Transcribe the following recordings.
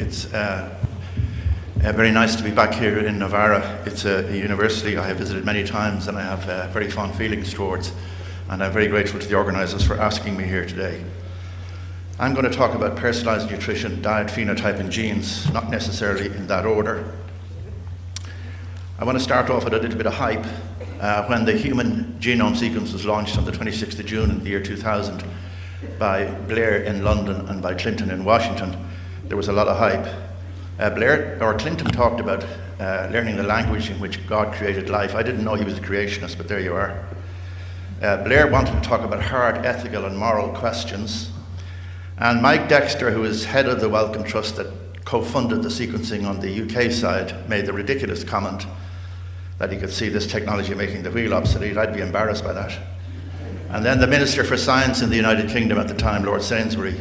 It's very nice to be back here in Navarra. It's a university I have visited many times and I have very fond feelings towards, and I'm very grateful to the organisers for asking me here today. I'm going to talk about personalised nutrition, diet, phenotype and genes, not necessarily in that order. I want to start off with a little bit of hype. When the human genome sequence was launched on the 26th of June in the year 2000 by Blair in London and by Clinton in Washington, there was a lot of hype. Clinton talked about learning the language in which God created life. I didn't know he was a creationist, but there you are. Blair wanted to talk about hard ethical and moral questions. And Mike Dexter, who is head of the Wellcome Trust that co-funded the sequencing on the UK side, made the ridiculous comment that he could see this technology making the wheel obsolete. I'd be embarrassed by that. And then the Minister for Science in the United Kingdom at the time, Lord Sainsbury,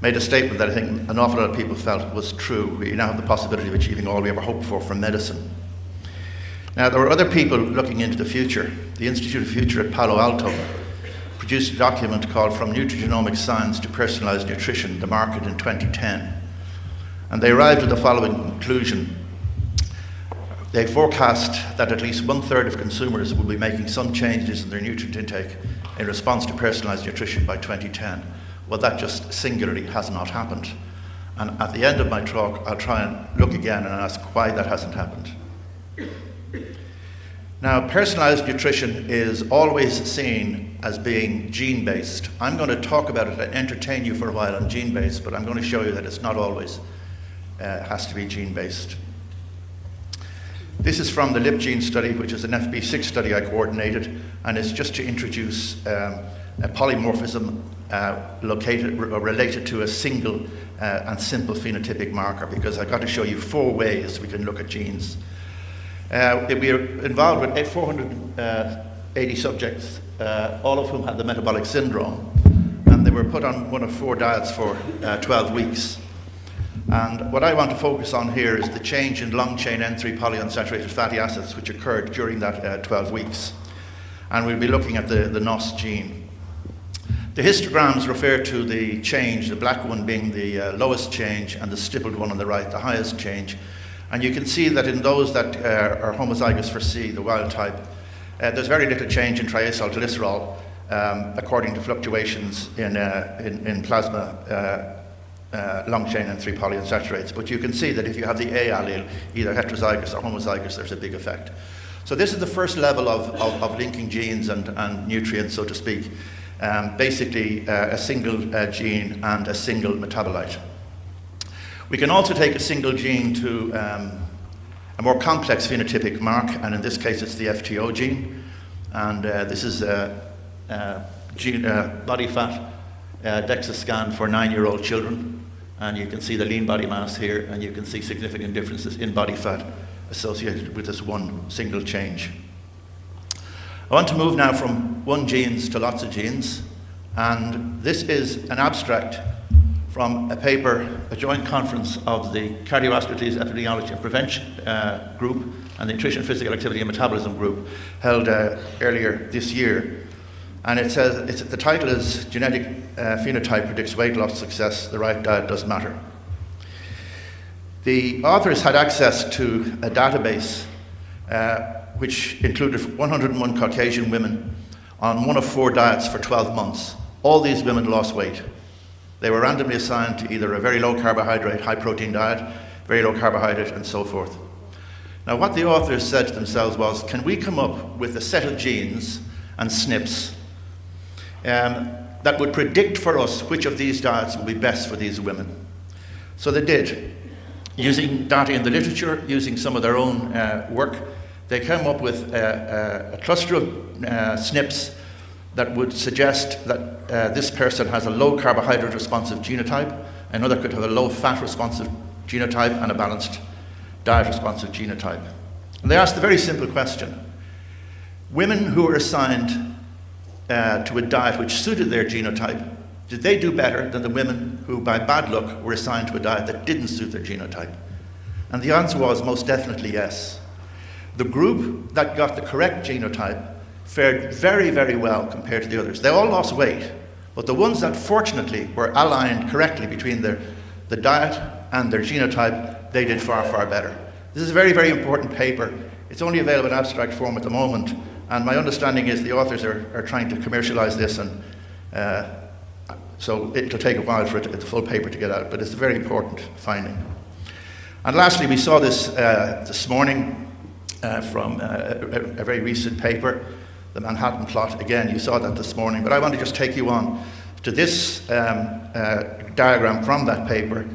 made a statement that I think an awful lot of people felt was true. We now have the possibility of achieving all we ever hoped for from medicine. Now, there were other people looking into the future. The Institute of Future at Palo Alto produced a document called From Nutrigenomics Science to Personalised Nutrition, the Market in 2010. And they arrived at the following conclusion. They forecast that at least 1/3 of consumers will be making some changes in their nutrient intake in response to personalised nutrition by 2010. Well, that just singularly has not happened. And at the end of my talk, I'll try and look again and ask why that hasn't happened. Now, personalised nutrition is always seen as being gene-based. I'm going to talk about it and entertain you for a while on gene-based, but I'm going to show you that it's not always has to be gene-based. This is from the LipGene study, which is an FB6 study I coordinated, and it's just to introduce a polymorphism related to a single and simple phenotypic marker, because I've got to show you 4 ways we can look at genes. We are involved with 480 subjects, all of whom had the metabolic syndrome, and they were put on one of 4 diets for 12 weeks. And what I want to focus on here is the change in long-chain N3 polyunsaturated fatty acids which occurred during that 12 weeks. And we'll be looking at the NOS gene. The histograms refer to the change, the black one being the lowest change and the stippled one on the right, the highest change. And you can see that in those that are homozygous for C, the wild type, there's very little change in triacylglycerol according to fluctuations in plasma long-chain N3 polyunsaturates. But you can see that if you have the A allele, either heterozygous or homozygous, there's a big effect. So this is the first level of linking genes and nutrients, so to speak. Basically, a single gene and a single metabolite. We can also take a single gene to a more complex phenotypic mark, and in this case it's the FTO gene. And this is gene, body fat DEXA scan for 9-year-old children. And you can see the lean body mass here, and you can see significant differences in body fat associated with this one single change. I want to move now from one genes to lots of genes, and this is an abstract from a paper, a joint conference of the Cardiovascular Disease Epidemiology and Prevention group and the Nutrition, Physical Activity and Metabolism group held earlier this year. And it says, the title is Genetic Phenotype Predicts Weight Loss Success, the Right Diet Does Matter. The authors had access to a database which included 101 Caucasian women on one of 4 diets for 12 months. All these women lost weight. They were randomly assigned to either a very low carbohydrate, high protein diet, very low carbohydrate, and so forth. Now, what the authors said to themselves was, can we come up with a set of genes and SNPs that would predict for us which of these diets would be best for these women? So they did. Using data in the literature, using some of their own work, they came up with a cluster of SNPs that would suggest that this person has a low carbohydrate responsive genotype, another could have a low fat responsive genotype, and a balanced diet responsive genotype. And they asked a very simple question. Women who were assigned to a diet which suited their genotype, did they do better than the women who, by bad luck, were assigned to a diet that didn't suit their genotype? And the answer was most definitely yes. The group that got the correct genotype fared very, very well compared to the others. They all lost weight, but the ones that fortunately were aligned correctly between the diet and their genotype, they did far, far better. This is a very, very important paper. It's only available in abstract form at the moment, and my understanding is the authors are trying to commercialize this, and so it'll take a while for the full paper to get out, but it's a very important finding. And lastly, we saw this this morning from a very recent paper, the Manhattan plot. Again, you saw that this morning, but I want to just take you on to this diagram from that paper,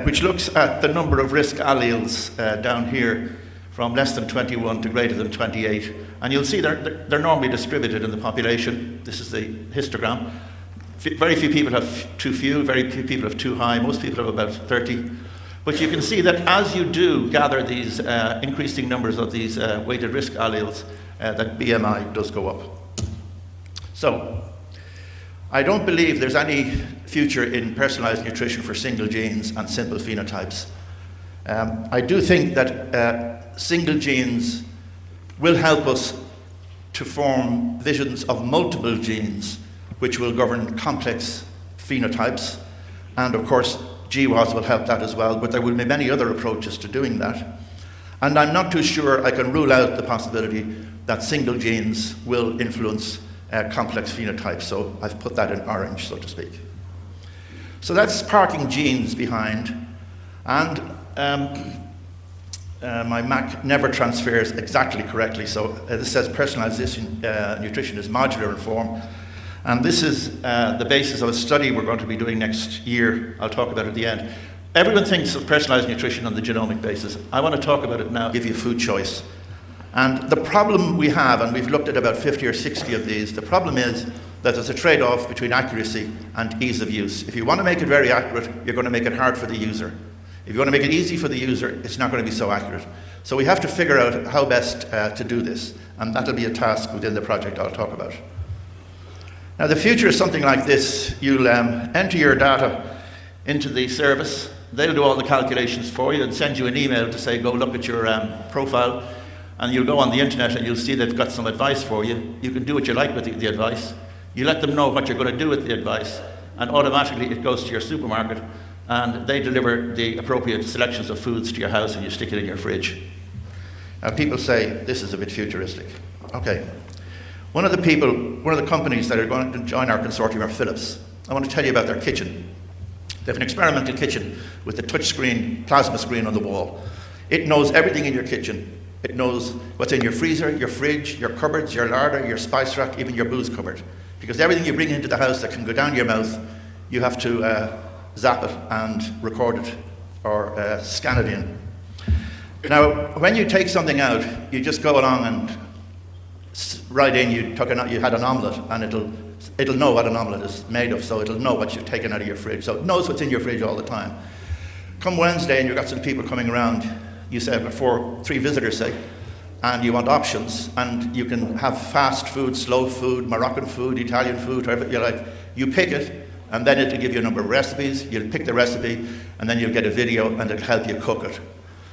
which looks at the number of risk alleles down here from less than 21 to greater than 28. And you'll see they're normally distributed in the population. This is the histogram. Very few people have too few, very few people have too high, most people have about 30. But you can see that as you do gather these increasing numbers of these weighted risk alleles, that BMI does go up. So, I don't believe there's any future in personalized nutrition for single genes and simple phenotypes. I do think that single genes will help us to form visions of multiple genes which will govern complex phenotypes, and of course GWAS will help that as well, but there will be many other approaches to doing that. And I'm not too sure I can rule out the possibility that single genes will influence complex phenotypes, so I've put that in orange, so to speak. So that's parking genes behind, and my Mac never transfers exactly correctly, so this says personalized nutrition is modular in form, and this is the basis of a study we're going to be doing next year. I'll talk about it at the end. Everyone thinks of personalized nutrition on the genomic basis. I want to talk about it now, give you food choice. And the problem we have, and we've looked at about 50 or 60 of these, the problem is that there's a trade-off between accuracy and ease of use. If you want to make it very accurate, you're going to make it hard for the user. If you want to make it easy for the user, it's not going to be so accurate. So we have to figure out how best to do this, and that'll be a task within the project I'll talk about. Now the future is something like this. You'll enter your data into the service. They'll do all the calculations for you and send you an email to say, go look at your profile. And you'll go on the internet and you'll see they've got some advice for you. You can do what you like with the advice. You let them know what you're going to do with the advice, and automatically it goes to your supermarket, and they deliver the appropriate selections of foods to your house, and you stick it in your fridge. Now people say, this is a bit futuristic. Okay. One of the companies that are going to join our consortium are Philips. I want to tell you about their kitchen. They have an experimental kitchen with a touch screen, plasma screen on the wall. It knows everything in your kitchen. It knows what's in your freezer, your fridge, your cupboards, your larder, your spice rack, even your booze cupboard. Because everything you bring into the house that can go down your mouth, you have to zap it and record it or scan it in. Now, when you take something out, you just go along and write in you had an omelette, and it'll know what an omelette is made of, so it'll know what you've taken out of your fridge. So it knows what's in your fridge all the time. Come Wednesday and you've got some people coming around, you say three visitors say, and you want options, and you can have fast food, slow food, Moroccan food, Italian food, whatever you like. You pick it, and then it'll give you a number of recipes. You'll pick the recipe, and then you'll get a video, and it'll help you cook it.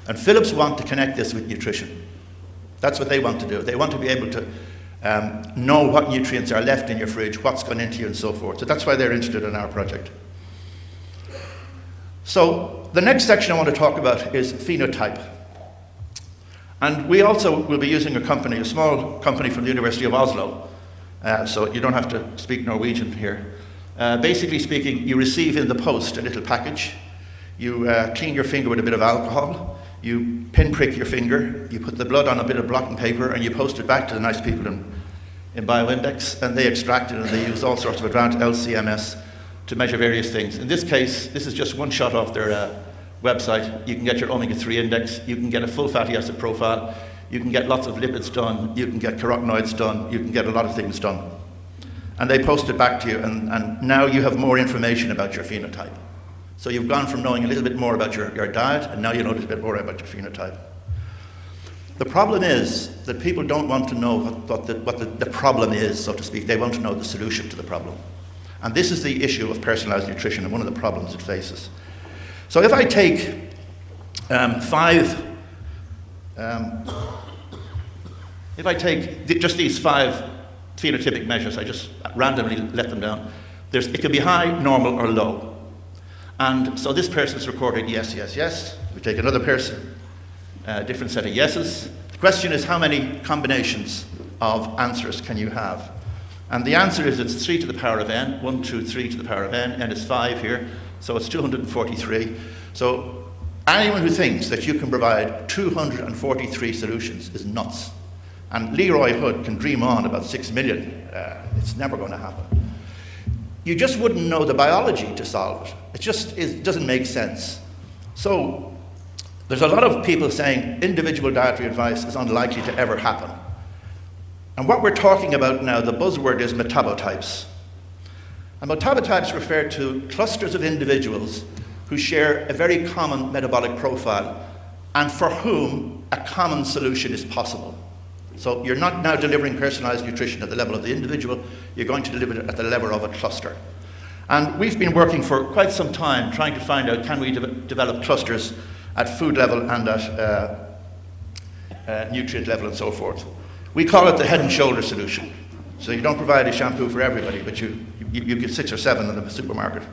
And Philips want to connect this with nutrition. That's what they want to do. They want to be able to know what nutrients are left in your fridge, what's gone into you, and so forth. So that's why they're interested in our project. So the next section I want to talk about is phenotype. And we also will be using a small company from the University of Oslo, so you don't have to speak Norwegian here. Basically speaking, you receive in the post a little package. You clean your finger with a bit of alcohol. You pinprick your finger. You put the blood on a bit of blotting paper, and you post it back to the nice people in Bioindex, and they extract it, and they use all sorts of advanced LCMS to measure various things. In this case, this is just one shot off their website. You can get your omega-3 index, you can get a full fatty acid profile, you can get lots of lipids done, you can get carotenoids done, you can get a lot of things done. And they post it back to you, and now you have more information about your phenotype. So you've gone from knowing a little bit more about your diet, and now you know a little bit more about your phenotype. The problem is that people don't want to know what the problem is, so to speak. They want to know the solution to the problem. And this is the issue of personalized nutrition and one of the problems it faces. So if I take just these 5 phenotypic measures, I just randomly let them down. It can be high, normal, or low. And so this person's recorded yes, yes, yes. We take another person, a different set of yeses. The question is, how many combinations of answers can you have? And the answer is it's 3 to the power of n, 1, 2, 3 to the power of n, n is 5 here, so it's 243. So anyone who thinks that you can provide 243 solutions is nuts. And Leroy Hood can dream on about 6 million. It's never going to happen. You just wouldn't know the biology to solve it. It doesn't make sense. So there's a lot of people saying individual dietary advice is unlikely to ever happen. And what we're talking about now, the buzzword is metabotypes. And metabotypes refer to clusters of individuals who share a very common metabolic profile and for whom a common solution is possible. So you're not now delivering personalized nutrition at the level of the individual, you're going to deliver it at the level of a cluster. And we've been working for quite some time trying to find out, can we develop clusters at food level and at nutrient level and so forth. We call it the head and shoulder solution. So you don't provide a shampoo for everybody, but you get 6 or 7 in the supermarket.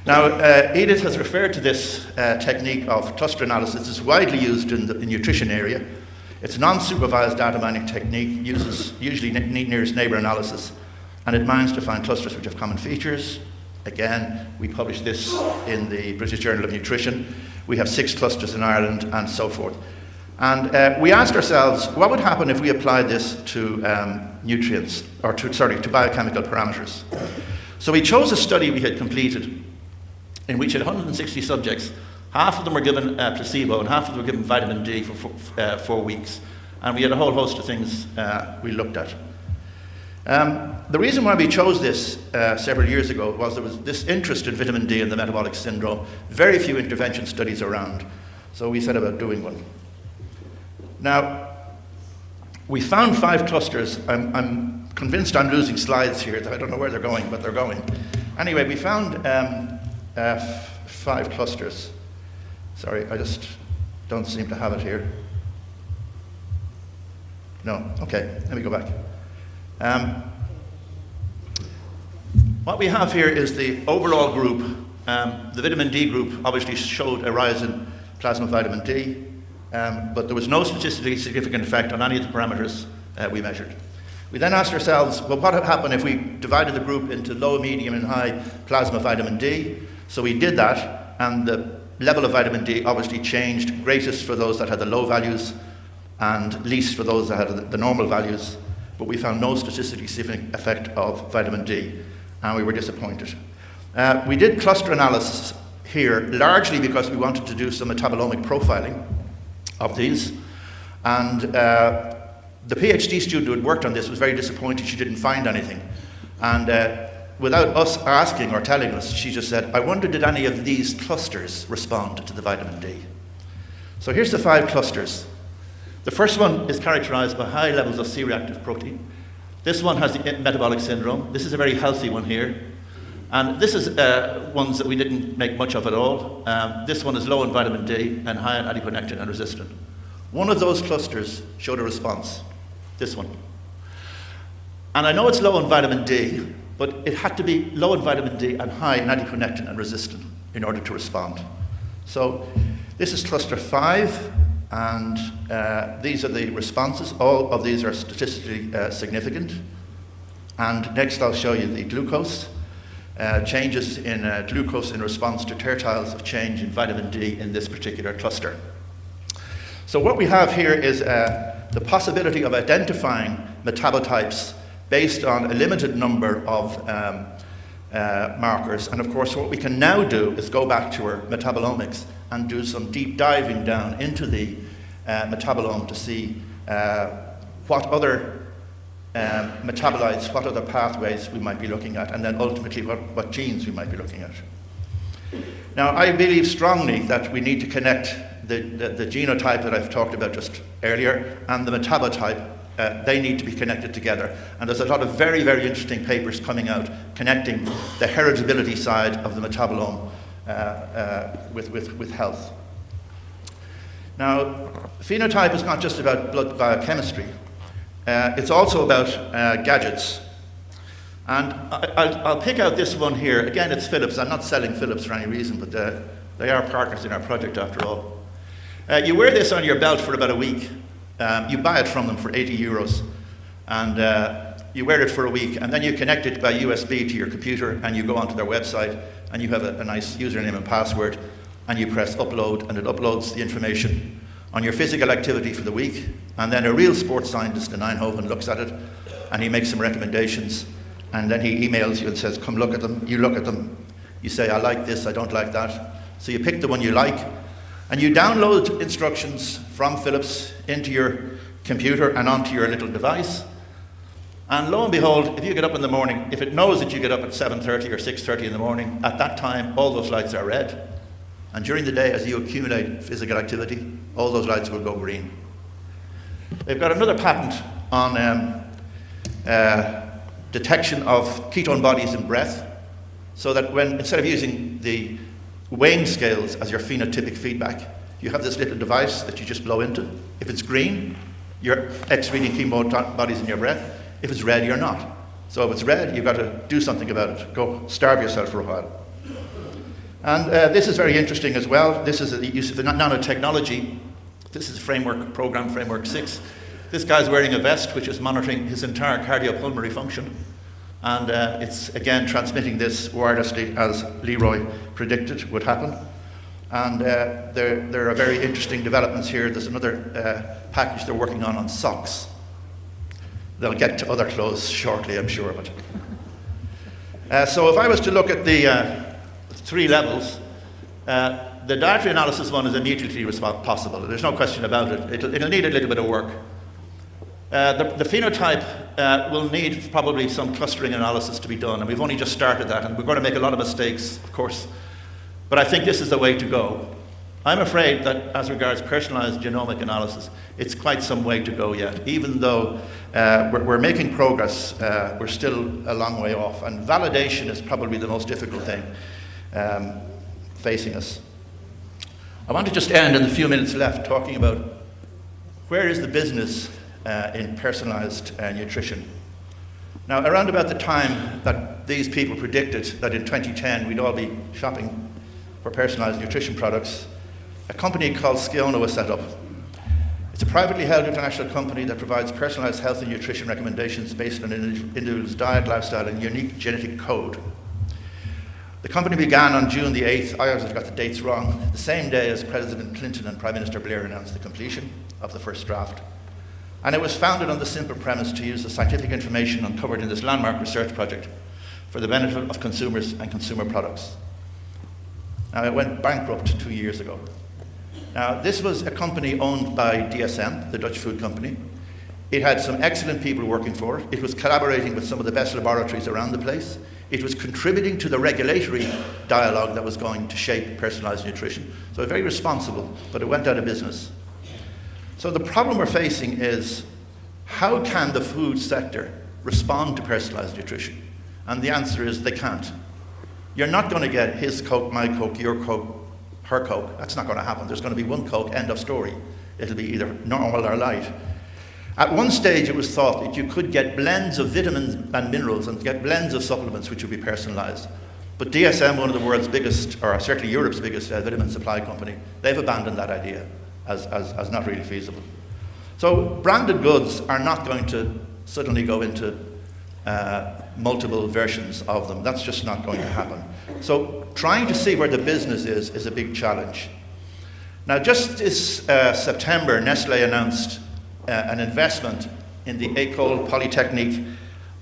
Now, Edith has referred to this technique of cluster analysis. It's widely used in the nutrition area. It's a non-supervised data mining technique, uses usually nearest neighbour analysis, and it mines to find clusters which have common features. Again, we published this in the British Journal of Nutrition. We have 6 clusters in Ireland and so forth. And we asked ourselves, what would happen if we applied this to nutrients, or to biochemical parameters? So we chose a study we had completed in which at 160 subjects, half of them were given placebo and half of them were given vitamin D for 4 weeks. And we had a whole host of things we looked at. The reason why we chose this several years ago was there was this interest in vitamin D and the metabolic syndrome, very few intervention studies around. So we set about doing one. Now, we found 5 clusters. I'm convinced I'm losing slides here. I don't know where they're going, but they're going. Anyway, we found 5 clusters. Sorry, I just don't seem to have it here. No, okay, let me go back. What we have here is the overall group. The vitamin D group obviously showed a rise in plasma vitamin D, but there was no statistically significant effect on any of the parameters we measured. We then asked ourselves, well, what would happen if we divided the group into low, medium, and high plasma vitamin D? So we did that, and the level of vitamin D obviously changed, greatest for those that had the low values and least for those that had the normal values, but we found no statistically significant effect of vitamin D, and we were disappointed. We did cluster analysis here, largely because we wanted to do some metabolomic profiling of these, and the PhD student who had worked on this was very disappointed she didn't find anything. And without us asking or telling us, she just said, I wonder did any of these clusters respond to the vitamin D? So here's the 5 clusters. The first one is characterized by high levels of C-reactive protein. This one has the metabolic syndrome. This is a very healthy one here. And this is ones that we didn't make much of at all. This one is low in vitamin D and high in adiponectin and resistant. One of those clusters showed a response, this one. And I know it's low in vitamin D, but it had to be low in vitamin D and high in adiponectin and resistant in order to respond. So this is cluster 5, and these are the responses. All of these are statistically significant. And next I'll show you the glucose. Changes in glucose in response to tertiles of change in vitamin D in this particular cluster. So what we have here is the possibility of identifying metabotypes based on a limited number of markers. And of course, what we can now do is go back to our metabolomics and do some deep diving down into the metabolome to see what other metabolites, what other pathways we might be looking at, and then ultimately what genes we might be looking at. Now, I believe strongly that we need to connect the genotype that I've talked about just earlier and the metabotype. They need to be connected together. And there's a lot of very, very interesting papers coming out connecting the heritability side of the metabolome with health. Now, phenotype is not just about blood biochemistry. It's also about gadgets. And I'll pick out this one here. Again, it's Philips. I'm not selling Philips for any reason, but they are partners in our project after all. You wear this on your belt for about a week. You buy it from them for 80 euros. And you wear it for a week, and then you connect it by USB to your computer, and you go onto their website, and you have a nice username and password, and you press upload, and it uploads the information on your physical activity for the week. And then a real sports scientist in Eindhoven looks at it, and he makes some recommendations, and then he emails you and says, come look at them. You look at them. You say, I like this, I don't like that. So you pick the one you like, and you download instructions from Philips into your computer and onto your little device. And lo and behold, if you get up in the morning, if it knows that you get up at 7:30 or 6:30 in the morning, at that time, all those lights are red. And during the day, as you accumulate physical activity, all those lights will go green. They've got another patent on detection of ketone bodies in breath, so that when, instead of using the weighing scales as your phenotypic feedback, you have this little device that you just blow into. If it's green, you're excreting ketone bodies in your breath. If it's red, you're not. So if it's red, you've got to do something about it. Go starve yourself for a while. And this is very interesting as well. This is the use of the nanotechnology. This is program framework 6. This guy's wearing a vest which is monitoring his entire cardiopulmonary function. And it's, again, transmitting this wirelessly as Leroy predicted would happen. And there are very interesting developments here. There's another package they're working on socks. They'll get to other clothes shortly, I'm sure. But so if I was to look at the 3 levels, the dietary analysis one is immediately possible. There's no question about it. It'll need a little bit of work. The phenotype will need probably some clustering analysis to be done, and we've only just started that, and we're going to make a lot of mistakes, of course. But I think this is the way to go. I'm afraid that as regards personalized genomic analysis, it's quite some way to go yet. Even though we're making progress, we're still a long way off. And validation is probably the most difficult thing facing us. I want to just end in the few minutes left talking about where is the business in personalized nutrition. Now, around about the time that these people predicted that in 2010 we'd all be shopping for personalized nutrition products, a company called Ketone was set up. It's a privately held international company that provides personalized health and nutrition recommendations based on an individual's diet, lifestyle, and unique genetic code. The company began on June the 8th, I always got the dates wrong, the same day as President Clinton and Prime Minister Blair announced the completion of the first draft. And it was founded on the simple premise to use the scientific information uncovered in this landmark research project for the benefit of consumers and consumer products. Now, it went bankrupt 2 years ago. Now, this was a company owned by DSM, the Dutch food company. It had some excellent people working for it. It was collaborating with some of the best laboratories around the place. It was contributing to the regulatory dialogue that was going to shape personalized nutrition. So very responsible, but it went out of business. So the problem we're facing is, how can the food sector respond to personalized nutrition? And the answer is they can't. You're not going to get his Coke, my Coke, your Coke, her Coke. That's not going to happen. There's going to be one Coke, end of story. It'll be either normal or light. At one stage it was thought that you could get blends of vitamins and minerals and get blends of supplements which would be personalized. But DSM, one of the world's biggest, or certainly Europe's biggest vitamin supply company, they've abandoned that idea as not really feasible. So branded goods are not going to suddenly go into multiple versions of them. That's just not going to happen. So trying to see where the business is a big challenge. Now, just this September, Nestlé announced an investment in the École Polytechnique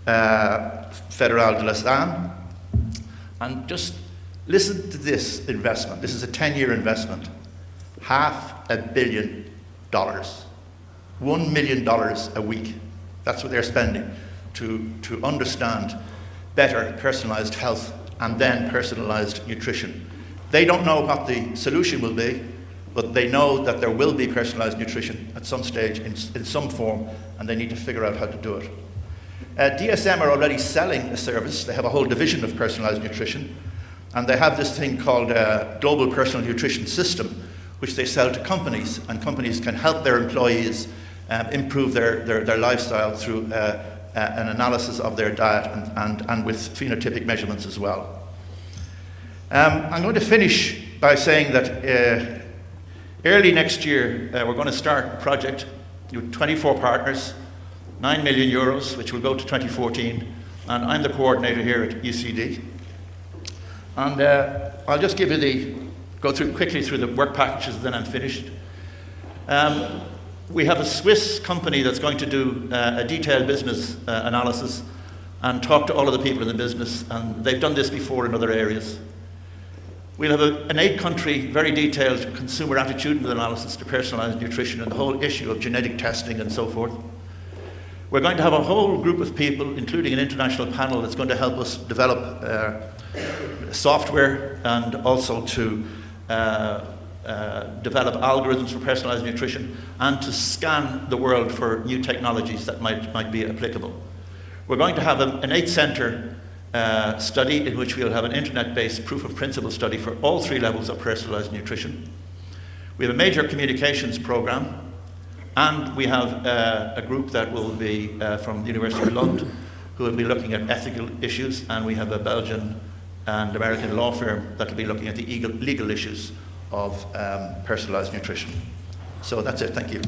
Fédérale de Lausanne. And just listen to this investment. This is a 10-year investment. $500 million. $1 million a week. That's what they're spending to understand better personalized health and then personalized nutrition. They don't know what the solution will be, but they know that there will be personalized nutrition at some stage in some form, and they need to figure out how to do it. DSM are already selling a service. They have a whole division of personalized nutrition, and they have this thing called Global Personal Nutrition System, which they sell to companies, and companies can help their employees improve their lifestyle through an analysis of their diet and with phenotypic measurements as well. I'm going to finish by saying that early next year we're going to start a project with 24 partners, 9 million euros, which will go to 2014, and I'm the coordinator here at UCD. And I'll just give you go quickly through the work packages, then I'm finished. We have a Swiss company that's going to do a detailed business analysis and talk to all of the people in the business, and they've done this before in other areas. We'll have an 8-country, very detailed consumer attitudinal analysis to personalised nutrition and the whole issue of genetic testing and so forth. We're going to have a whole group of people, including an international panel, that's going to help us develop software and also to develop algorithms for personalised nutrition and to scan the world for new technologies that might be applicable. We're going to have an 8-centre study in which we'll have an internet-based proof of principle study for all 3 levels of personalised nutrition. We have a major communications programme, and we have a group that will be from the University of London who will be looking at ethical issues, and we have a Belgian and American law firm that will be looking at the legal issues of personalised nutrition. So that's it, thank you.